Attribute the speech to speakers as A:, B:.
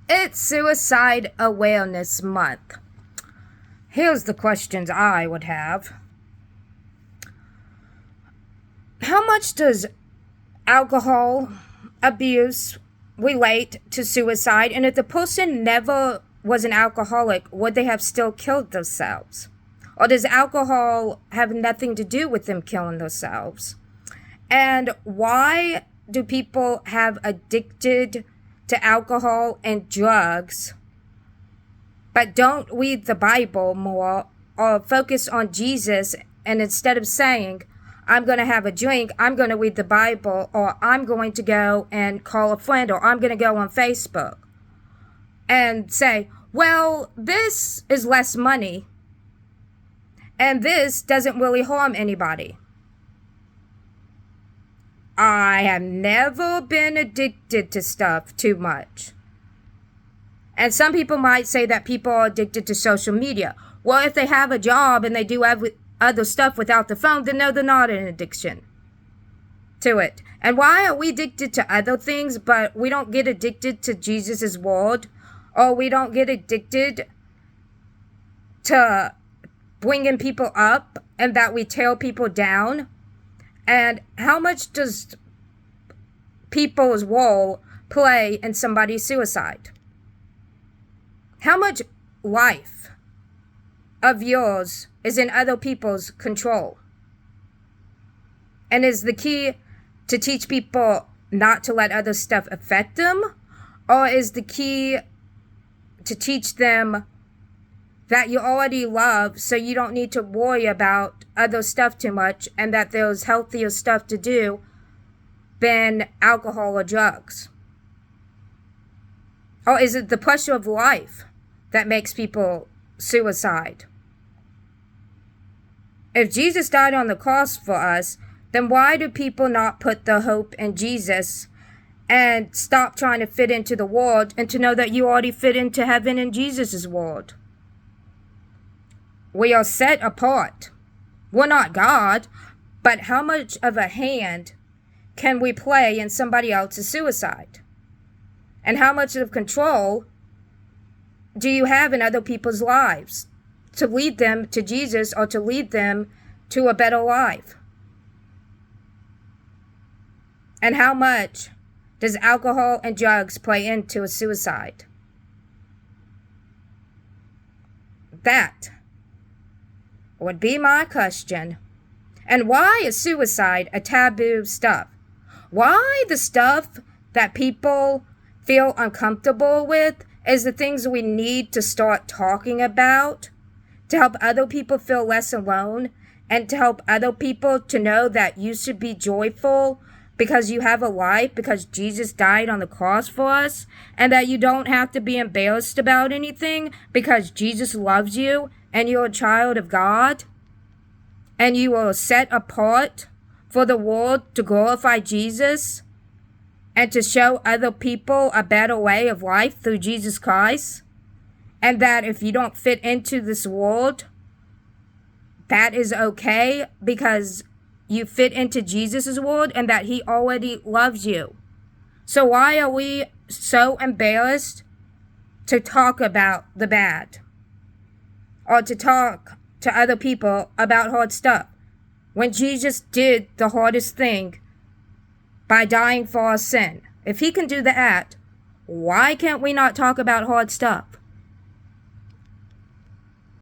A: It's Suicide Awareness Month. Here's the questions I would have. How much does alcohol abuse relate to suicide? And if the person never was an alcoholic, would they have still killed themselves? Or does alcohol have nothing to do with them killing themselves? And why do people have addicted to alcohol and drugs, but don't read the Bible more or focus on Jesus? And instead of saying, I'm going to have a drink, I'm going to read the Bible, or I'm going to go and call a friend, or I'm going to go on Facebook and say, well, this is less money and this doesn't really harm anybody. I have never been addicted to stuff too much. And some people might say that people are addicted to social media. Well, if they have a job and they do other stuff without the phone, then no, they're not an addiction to it. And why are we addicted to other things, but we don't get addicted to Jesus' word? Or we don't get addicted to bringing people up and that we tear people down? And how much does people's role play in somebody's suicide? How much life of yours is in other people's control? And is the key to teach people not to let other stuff affect them? Or is the key to teach them that you already love, so you don't need to worry about other stuff too much, and that there's healthier stuff to do than alcohol or drugs? Or is it the pressure of life that makes people suicide? If Jesus died on the cross for us, then why do people not put their hope in Jesus and stop trying to fit into the world, and to know that you already fit into heaven in Jesus' world? We are set apart. We're not God, but how much of a hand can we play in somebody else's suicide? And how much of control do you have in other people's lives to lead them to Jesus or to lead them to a better life? And how much does alcohol and drugs play into a suicide? That would be my question. And why is suicide a taboo stuff? Why the stuff that people feel uncomfortable with is the things we need to start talking about to help other people feel less alone, and to help other people to know that you should be joyful because you have a life, because Jesus died on the cross for us, and that you don't have to be embarrassed about anything because Jesus loves you and you're a child of God, and you are set apart for the world to glorify Jesus and to show other people a better way of life through Jesus Christ. And that if you don't fit into this world, that is okay because you fit into Jesus' world, and that he already loves you. So why are we so embarrassed to talk about the bad, or to talk to other people about hard stuff, when Jesus did the hardest thing by dying for our sin? If he can do that, why can't we not talk about hard stuff?